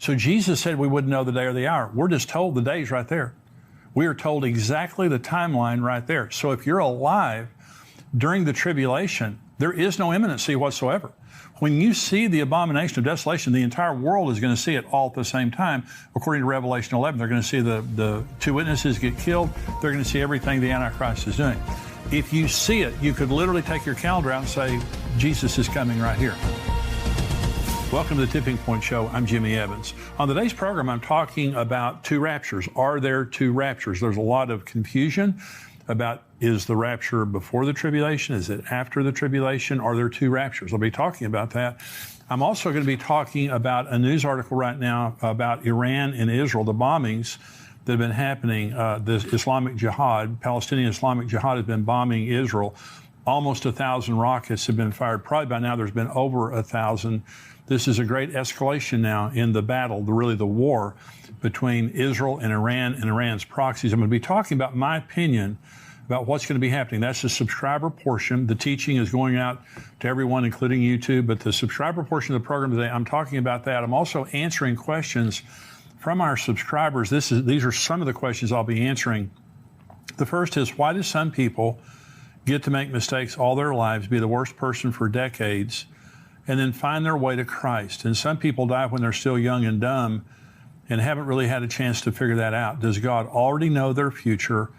So Jesus said we wouldn't know the day or the hour. We're just told the day's right there. We are told exactly the timeline right there. So if you're alive during the tribulation, there is no imminency whatsoever. When you see the abomination of desolation, the entire world is going to see it all at the same time. According to Revelation 11, they're going to see the two witnesses get killed. They're going to see everything the Antichrist is doing. If you see it, you could literally take your calendar out and say, Jesus is coming right here. Welcome to the Tipping Point Show. I'm Jimmy Evans. On today's program, I'm talking about two raptures. Are there two raptures? There's a lot of confusion about, is the rapture before the tribulation? Is it after the tribulation? Are there two raptures? I'll be talking about that. I'm also going to be talking about a news article right now about Iran and Israel, the bombings that have been happening. The Islamic Jihad, Palestinian Islamic Jihad, has been bombing Israel. Almost 1,000 rockets have been fired. Probably by now there's been over 1,000. This is a great escalation now in the battle, really the war between Israel and Iran's proxies. I'm going to be talking about my opinion about what's going to be happening. That's the subscriber portion. The teaching is going out to everyone, including YouTube, but the subscriber portion of the program today, I'm talking about that. I'm also answering questions from our subscribers. These are some of the questions I'll be answering. The first is, why do some people get to make mistakes all their lives, be the worst person for decades, and then find their way to Christ? And some people die when they're still young and dumb and haven't really had a chance to figure that out. Does God already know their future,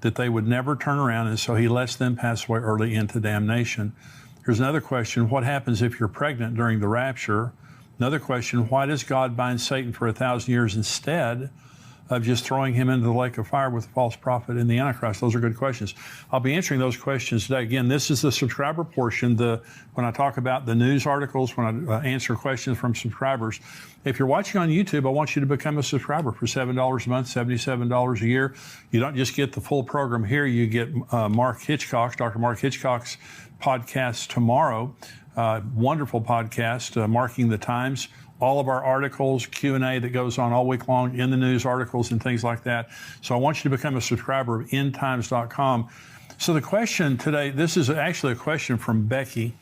that they would never turn around, and so he lets them pass away early into damnation? Here's another question. What happens if you're pregnant during the rapture? Another question. Why does God bind Satan for 1,000 years instead of just throwing him into the lake of fire with the false prophet and the Antichrist? Those are good questions. I'll be answering those questions today. Again, this is the subscriber portion. When I talk about the news articles, when I answer questions from subscribers. If you're watching on YouTube, I want you to become a subscriber for $7 a month, $77 a year. You don't just get the full program here. You get Mark Hitchcock's, Dr. Mark Hitchcock's podcast tomorrow. Wonderful podcast, Marking the Times. All of our articles, Q&A that goes on all week long in the news articles and things like that. So I want you to become a subscriber of endtimes.com. So the question today, this is actually a question from Becky.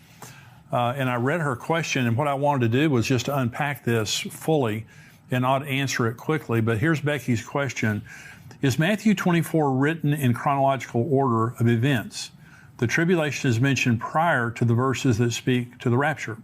And I read her question, and what I wanted to do was just to unpack this fully and not answer it quickly. But here's Becky's question. Is Matthew 24 written in chronological order of events? The tribulation is mentioned prior to the verses that speak to the rapture.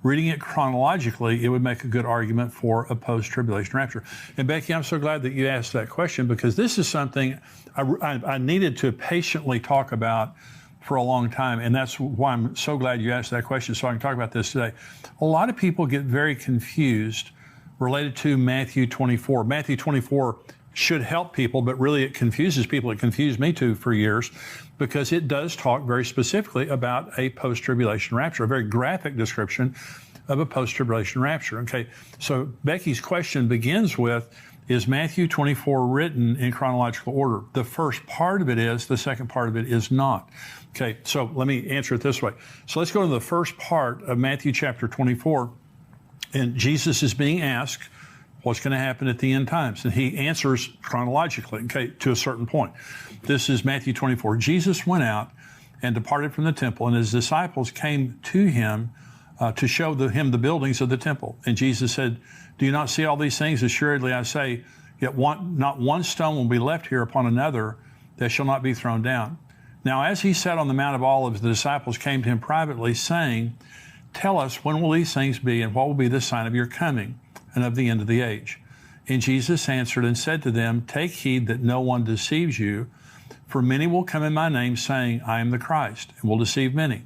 Reading it chronologically, it would make a good argument for a post-tribulation rapture. And Becky, I'm so glad that you asked that question, because this is something I needed to patiently talk about for a long time, and that's why I'm so glad you asked that question, so I can talk about this today. A lot of people get very confused related to Matthew 24. Matthew 24 should help people, but really it confuses people. It confused me too for years, because it does talk very specifically about a post-tribulation rapture, a very graphic description of a post-tribulation rapture. Okay, so Becky's question begins with, is Matthew 24 written in chronological order? The first part of it is, the second part of it is not. Okay, so let me answer it this way. So let's go to the first part of Matthew chapter 24, and Jesus is being asked, what's going to happen at the end times? And he answers chronologically, okay, to a certain point. This is Matthew 24. Jesus went out and departed from the temple, and his disciples came to him to show him the buildings of the temple. And Jesus said, do you not see all these things? Assuredly I say, yet not one stone will be left here upon another that shall not be thrown down. Now as he sat on the Mount of Olives, the disciples came to him privately, saying, tell us, when will these things be, and what will be the sign of your coming and of the end of the age? And Jesus answered and said to them, take heed that no one deceives you, for many will come in my name, saying, I am the Christ, and will deceive many.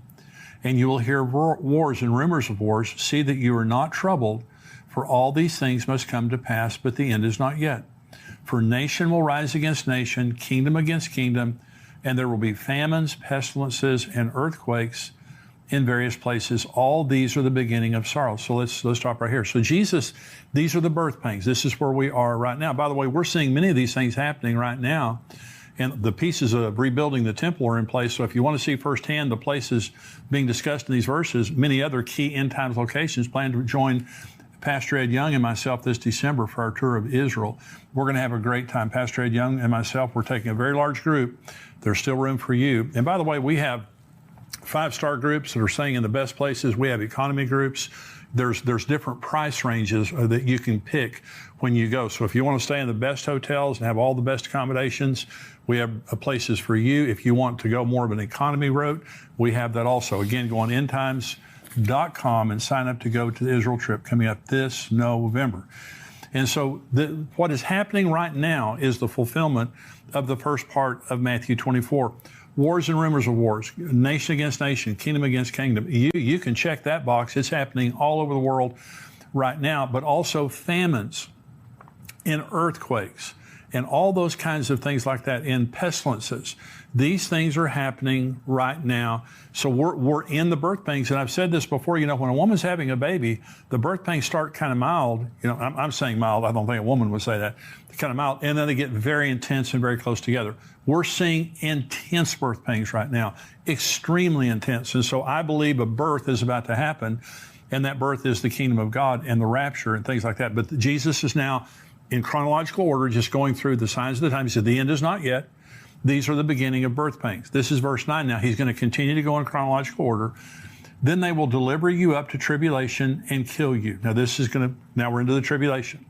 And you will hear wars and rumors of wars. See that you are not troubled, for all these things must come to pass, but the end is not yet. For nation will rise against nation, kingdom against kingdom, and there will be famines, pestilences, and earthquakes in various places. All these are the beginning of sorrow. So let's stop right here. So Jesus, these are the birth pangs. This is where we are right now. By the way, we're seeing many of these things happening right now, and the pieces of rebuilding the temple are in place. So if you want to see firsthand the places being discussed in these verses, many other key end times locations, plan to join Pastor Ed Young and myself this December for our tour of Israel. We're going to have a great time. Pastor Ed Young and myself, we're taking a very large group. There's still room for you. And by the way, we have 5-star groups that are staying in the best places. We have economy groups. there's different price ranges that you can pick when you go. So if you want to stay in the best hotels and have all the best accommodations, we have places for you. If you want to go more of an economy route, we have that also. Again, go on endtimes.com and sign up to go to the Israel trip coming up this November. And so what is happening right now is the fulfillment of the first part of Matthew 24. Wars and rumors of wars, nation against nation, kingdom against kingdom. You can check that box. It's happening all over the world right now, but also famines and earthquakes and all those kinds of things like that, and pestilences. These things are happening right now. So we're in the birth pains. And I've said this before, when a woman's having a baby, the birth pains start kind of mild. I'm saying mild. I don't think a woman would say that. They're kind of mild. And then they get very intense and very close together. We're seeing intense birth pains right now, extremely intense. And so I believe a birth is about to happen. And that birth is the kingdom of God and the rapture and things like that. But Jesus is now in chronological order, just going through the signs of the time. He said, the end is not yet. These are the beginning of birth pains. This is verse 9 now. He's going to continue to go in chronological order. Then they will deliver you up to tribulation and kill you. Now we're into the tribulation.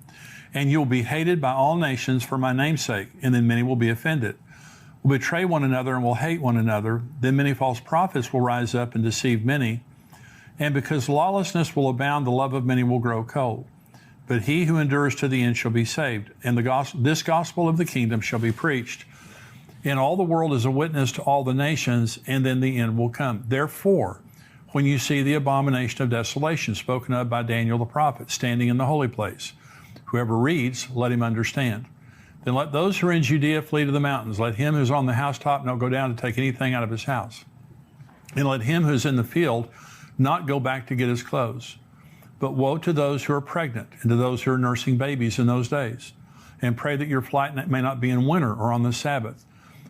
And you'll be hated by all nations for my name's sake, and then many will be offended. Will betray one another and will hate one another. Then many false prophets will rise up and deceive many. And because lawlessness will abound, the love of many will grow cold. But he who endures to the end shall be saved. And this gospel of the kingdom shall be preached in all the world as a witness to all the nations, and then the end will come. Therefore, when you see the abomination of desolation spoken of by Daniel the prophet standing in the holy place, whoever reads, let him understand. Then let those who are in Judea flee to the mountains. Let him who's on the housetop not go down to take anything out of his house. And let him who's in the field not go back to get his clothes. But woe to those who are pregnant and to those who are nursing babies in those days. And pray that your flight may not be in winter or on the Sabbath.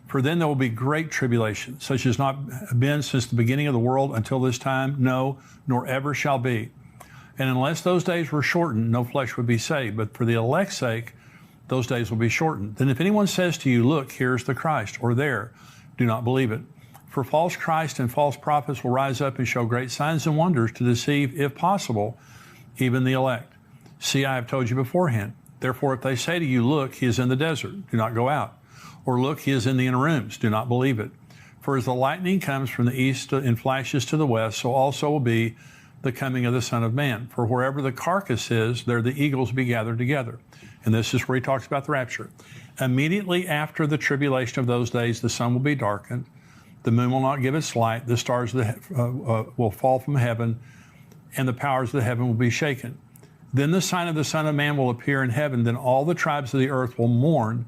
For then there will be great tribulation, such as not been since the beginning of the world until this time, no, nor ever shall be. And unless those days were shortened, no flesh would be saved. But for the elect's sake, those days will be shortened. Then if anyone says to you, look, here's the Christ, or there, do not believe it. For false Christ and false prophets will rise up and show great signs and wonders to deceive, if possible, even the elect. See, I have told you beforehand. Therefore, if they say to you, look, he is in the desert, do not go out. Or look, he is in the inner rooms, do not believe it. For as the lightning comes from the east and flashes to the west, so also will be the coming of the Son of Man. For wherever the carcass is, there the eagles will be gathered together. And this is where he talks about the rapture. Immediately after the tribulation of those days, the sun will be darkened, the moon will not give its light, the stars will fall from heaven, and the powers of the heaven will be shaken. Then the sign of the Son of Man will appear in heaven. Then all the tribes of the earth will mourn,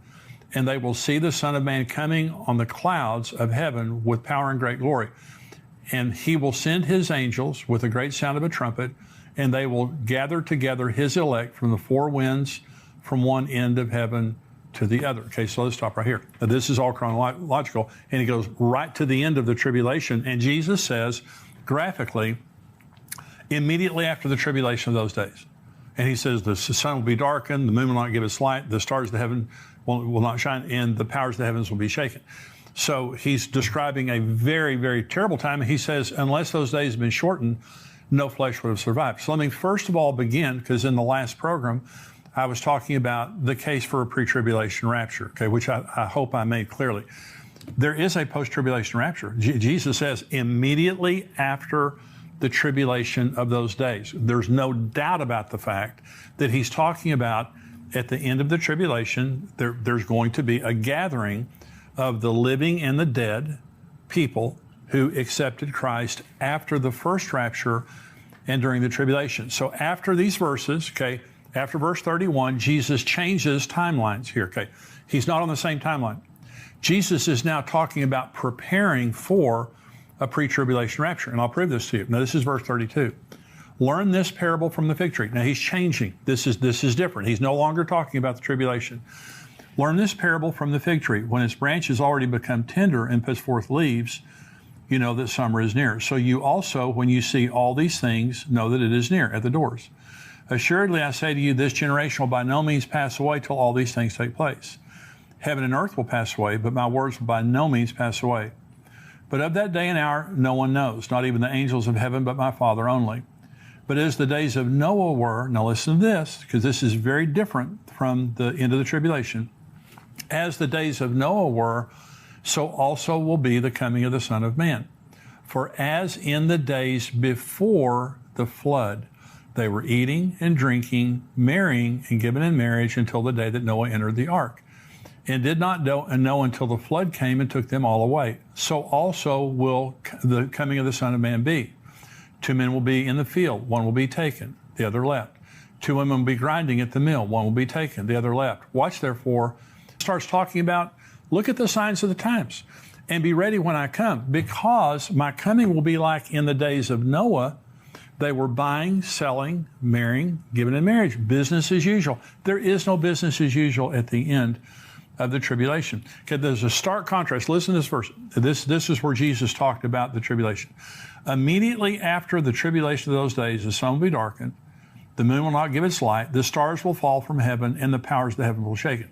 and they will see the Son of Man coming on the clouds of heaven with power and great glory. And he will send his angels with a great sound of a trumpet, and they will gather together his elect from the four winds, from one end of heaven to the other. Okay, so let's stop right here. Now, this is all chronological, and he goes right to the end of the tribulation. And Jesus says, graphically, immediately after the tribulation of those days. And he says, the sun will be darkened, the moon will not give its light, the stars of the heaven will not shine, and the powers of the heavens will be shaken. So he's describing a very, very terrible time. And he says, unless those days have been shortened, no flesh would have survived. So let me first of all begin, because in the last program, I was talking about the case for a pre-tribulation rapture, okay, which I hope I made clearly. There is a post-tribulation rapture. Jesus says immediately after the tribulation of those days. There's no doubt about the fact that he's talking about at the end of the tribulation, there's going to be a gathering of the living and the dead people who accepted Christ after the first rapture and during the tribulation. So after these verses, okay, after verse 31, Jesus changes timelines here, okay? He's not on the same timeline. Jesus is now talking about preparing for a pre-tribulation rapture, and I'll prove this to you. Now, this is verse 32. Learn this parable from the fig tree. Now, he's changing. This is different. He's no longer talking about the tribulation. Learn this parable from the fig tree. When its branch has already become tender and puts forth leaves, you know that summer is near. So you also, when you see all these things, know that it is near at the doors. Assuredly, I say to you, this generation will by no means pass away till all these things take place. Heaven and earth will pass away, but my words will by no means pass away. But of that day and hour, no one knows, not even the angels of heaven, but my Father only. But as the days of Noah were, now listen to this, because this is very different from the end of the tribulation. As the days of Noah were, so also will be the coming of the Son of Man. For as in the days before the flood, they were eating and drinking, marrying and giving in marriage until the day that Noah entered the ark, and did not know until the flood came and took them all away. So also will the coming of the Son of Man be. 2 men will be in the field, one will be taken, the other left. 2 women will be grinding at the mill, one will be taken, the other left. Watch therefore, starts talking about, look at the signs of the times and be ready when I come, because my coming will be like in the days of Noah. They were buying, selling, marrying, giving in marriage, business as usual. There is no business as usual at the end of the tribulation. Okay, there's a stark contrast. Listen to this verse. This is where Jesus talked about the tribulation. Immediately after the tribulation of those days, the sun will be darkened, the moon will not give its light, the stars will fall from heaven, and the powers of the heaven will shake it.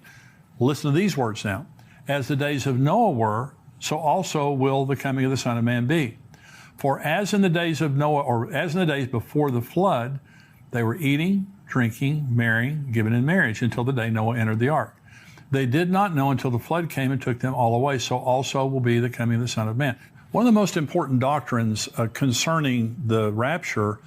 Listen to these words now. As the days of Noah were, so also will the coming of the Son of Man be. For as in the days of Noah, or as in the days before the flood, they were eating, drinking, marrying, giving in marriage until the day Noah entered the ark. They did not know until the flood came and took them all away. So also will be the coming of the Son of Man. One of the most important doctrines concerning the rapture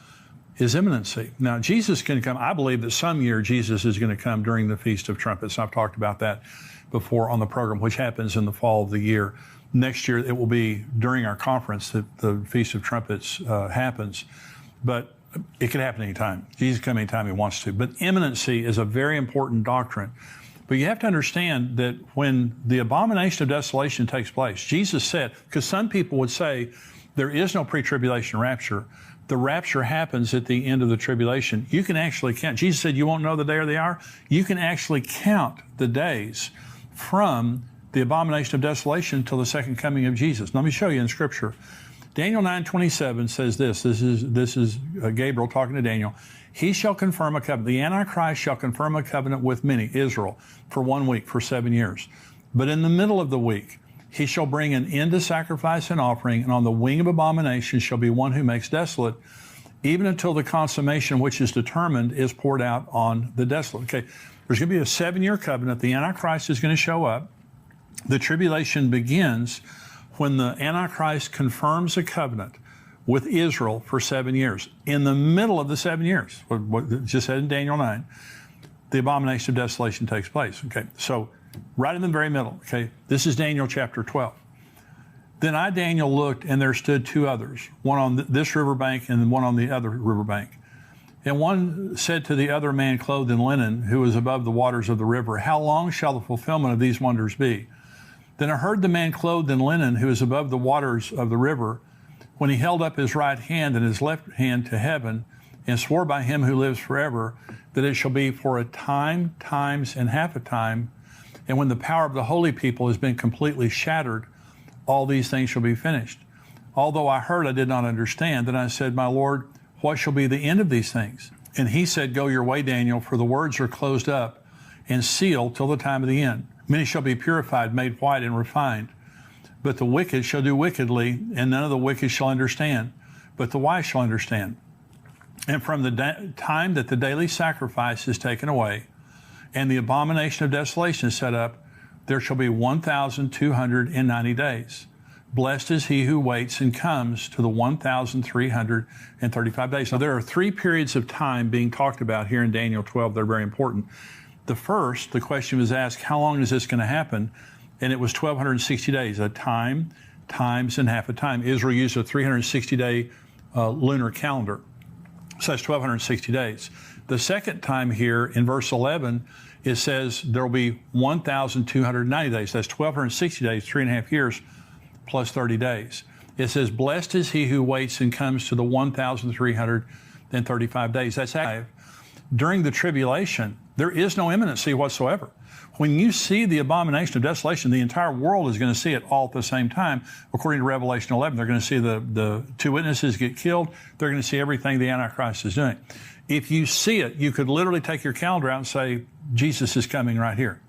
is imminency. Now, Jesus can come. I believe that some year Jesus is going to come during the Feast of Trumpets. I've talked about that before on the program, which happens in the fall of the year. Next year, it will be during our conference that the Feast of Trumpets happens. But it could happen anytime. Jesus can come anytime he wants to. But imminency is a very important doctrine. But you have to understand that when the abomination of desolation takes place, Jesus said, because some people would say there is no pre-tribulation rapture. The rapture happens at the end of the tribulation. You can actually count. Jesus said you won't know the day or the hour. You can actually count the days from the abomination of desolation till the second coming of Jesus. Let me show you in Scripture. Daniel 9:27 says this. This is Gabriel talking to Daniel. He shall confirm a covenant. The Antichrist shall confirm a covenant with many, Israel, for 1 week, for 7 years. But in the middle of the week, he shall bring an end to sacrifice and offering, and on the wing of abomination shall be one who makes desolate, even until the consummation which is determined is poured out on the desolate. Okay, there's going to be a 7-year covenant. The Antichrist is going to show up. The tribulation begins when the Antichrist confirms a covenant with Israel for 7 years. In the middle of the 7 years, what it just said in Daniel 9, the abomination of desolation takes place. Okay, so right in the very middle. Okay, this is Daniel chapter 12. Then I, Daniel, looked, and there stood 2 others, one on this riverbank and one on the other riverbank. And one said to the other man clothed in linen, who was above the waters of the river, how long shall the fulfillment of these wonders be? Then I heard the man clothed in linen, who is above the waters of the river, when he held up his right hand and his left hand to heaven, and swore by him who lives forever, that it shall be for a time, times, and half a time, and when the power of the holy people has been completely shattered, all these things shall be finished. Although I heard, I did not understand. Then I said, my Lord, what shall be the end of these things? And he said, go your way, Daniel, for the words are closed up and sealed till the time of the end. Many shall be purified, made white, and refined. But the wicked shall do wickedly, and none of the wicked shall understand, but the wise shall understand. And from the time that the daily sacrifice is taken away, and the abomination of desolation is set up, there shall be 1,290 days. Blessed is he who waits and comes to the 1,335 days. Now, there are 3 periods of time being talked about here in Daniel 12. They're very important. The first, the question was asked, how long is this going to happen? And it was 1,260 days, a time, times, and half a time. Israel used a 360-day lunar calendar. So that's 1,260 days. The second time here in verse 11, it says there will be 1,290 days. That's 1,260 days, 3.5 years, plus 30 days. It says, blessed is he who waits and comes to the 1,335 days. That's during the tribulation. There is no imminency whatsoever. When you see the abomination of desolation, the entire world is going to see it all at the same time. According to Revelation 11, they're going to see the 2 witnesses get killed. They're going to see everything the Antichrist is doing. If you see it, you could literally take your calendar out and say, Jesus is coming right here.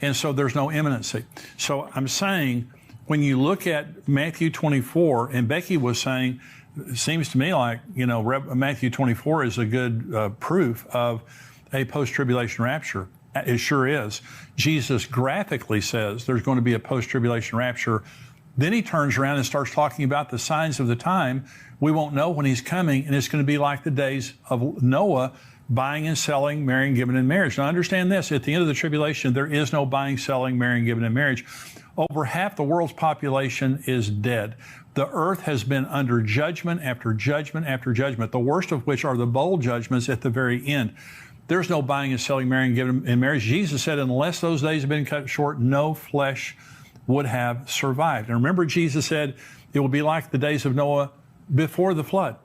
And so there's no imminency. So I'm saying, when you look at Matthew 24, and Becky was saying it seems to me like, Matthew 24 is a good proof of a post-tribulation rapture. It sure is. Jesus graphically says there's going to be a post-tribulation rapture. Then he turns around and starts talking about the signs of the time. We won't know when he's coming, and it's going to be like the days of Noah, buying and selling, marrying, giving in marriage. Now understand this, at the end of the tribulation, there is no buying, selling, marrying, giving in marriage. Over half the world's population is dead. The earth has been under judgment after judgment after judgment, the worst of which are the bowl judgments at the very end. There's no buying and selling, marrying, giving in marriage. Jesus said, unless those days have been cut short, no flesh would have survived. And remember, Jesus said, it will be like the days of Noah before the flood.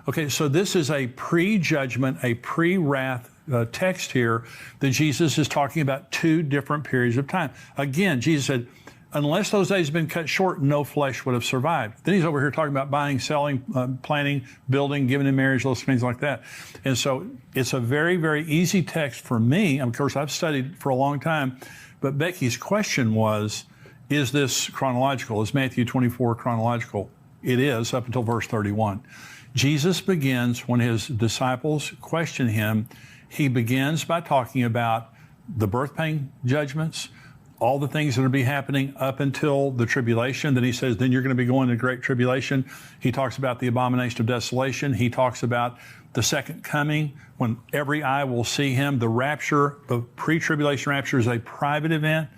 Okay, so this is a pre-judgment, a pre-wrath text here that Jesus is talking about two different periods of time. Again, Jesus said, unless those days have been cut short, no flesh would have survived. Then he's over here talking about buying, selling, planning, building, giving in marriage, those things like that. And so it's a very, very easy text for me. Of course, I've studied for a long time, but Becky's question was, is this chronological? Is Matthew 24 chronological? It is, up until verse 31. Jesus begins, when his disciples question him, he begins by talking about the birth pain judgments, all the things that will be happening up until the tribulation. Then he says, then you're going to be going to great tribulation. He talks about the abomination of desolation. He talks about the second coming, when every eye will see him. The rapture, the pre-tribulation rapture, is a private event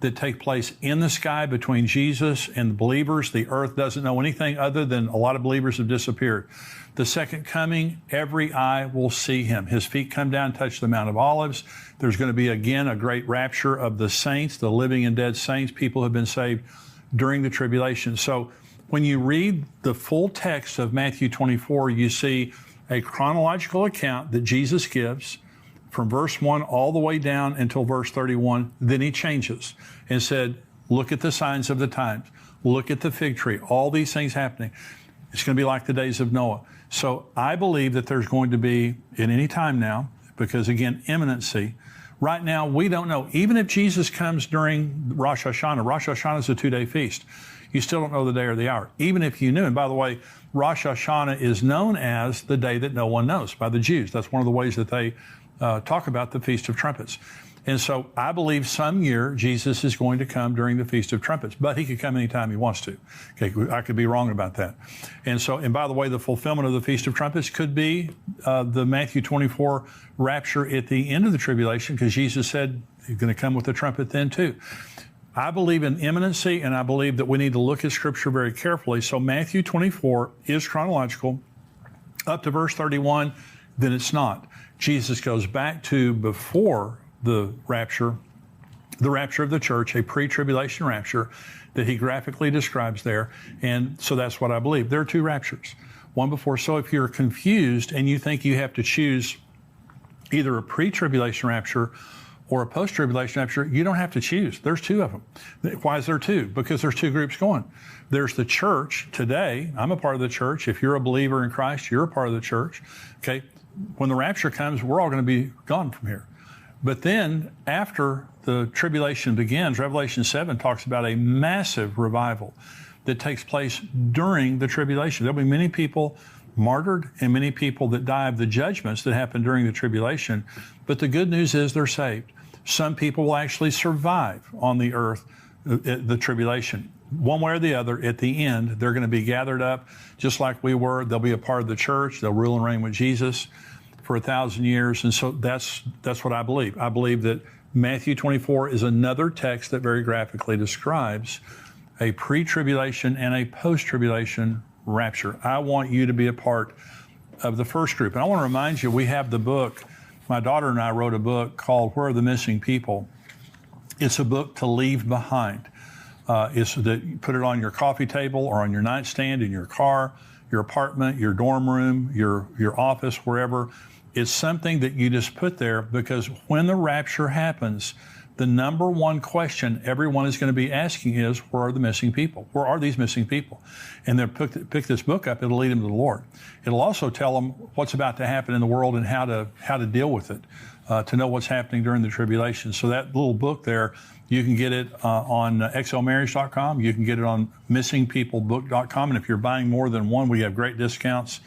that take place in the sky between Jesus and the believers. The earth doesn't know anything other than a lot of believers have disappeared. The second coming, every eye will see him. His feet come down, touch the Mount of Olives. There's going to be, again, a great rapture of the saints, the living and dead saints. People have been saved during the tribulation. So when you read the full text of Matthew 24, you see a chronological account that Jesus gives from verse 1 all the way down until verse 31. Then he changes and said, look at the signs of the times. Look at the fig tree. All these things happening. It's going to be like the days of Noah. So I believe that there's going to be, at any time now, because again, imminency. Right now, we don't know. Even if Jesus comes during Rosh Hashanah is a 2-day feast. You still don't know the day or the hour. Even if you knew, and by the way, Rosh Hashanah is known as the day that no one knows by the Jews. That's one of the ways that they talk about the Feast of Trumpets. And so I believe some year Jesus is going to come during the Feast of Trumpets, but he could come anytime he wants to. Okay, I could be wrong about that. And so, and by the way, the fulfillment of the Feast of Trumpets could be the Matthew 24 rapture at the end of the tribulation, because Jesus said he's going to come with a trumpet then too. I believe in imminency, and I believe that we need to look at Scripture very carefully. So Matthew 24 is chronological up to verse 31, then it's not. Jesus goes back to before the rapture of the church, a pre-tribulation rapture that he graphically describes there. And so that's what I believe. There are two raptures, one before. So if you're confused and you think you have to choose either a pre-tribulation rapture or a post-tribulation rapture, you don't have to choose. There's two of them. Why is there two? Because there's two groups going. There's the church today. I'm a part of the church. If you're a believer in Christ, you're a part of the church. Okay. When the rapture comes, we're all going to be gone from here. But then after the tribulation begins, Revelation 7 talks about a massive revival that takes place during the tribulation. There'll be many people martyred and many people that die of the judgments that happen during the tribulation. But the good news is they're saved. Some people will actually survive on the earth, the tribulation. One way or the other, at the end, they're going to be gathered up just like we were. They'll be a part of the church. They'll rule and reign with Jesus for 1,000 years. And so that's what I believe. I believe that Matthew 24 is another text that very graphically describes a pre-tribulation and a post-tribulation rapture. I want you to be a part of the first group. And I want to remind you, we have the book. My daughter and I wrote a book called Where Are the Missing People? It's a book to leave behind. Is that you put it on your coffee table or on your nightstand in your car, your apartment, your dorm room, your office, wherever. It's something that you just put there, because when the rapture happens, the number one question everyone is going to be asking is, where are the missing people? Where are these missing people? And they'll pick this book up. It'll lead them to the Lord. It'll also tell them what's about to happen in the world and how to deal with it. to know what's happening during the tribulation. So that little book there, you can get it on xlmarriage.com. You can get it on missingpeoplebook.com. And if you're buying more than one, we have great discounts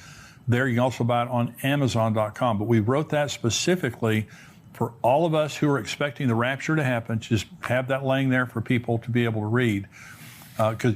there. You can also buy it on amazon.com. But we wrote that specifically for all of us who are expecting the rapture to happen. Just have that laying there for people to be able to read. 'Cause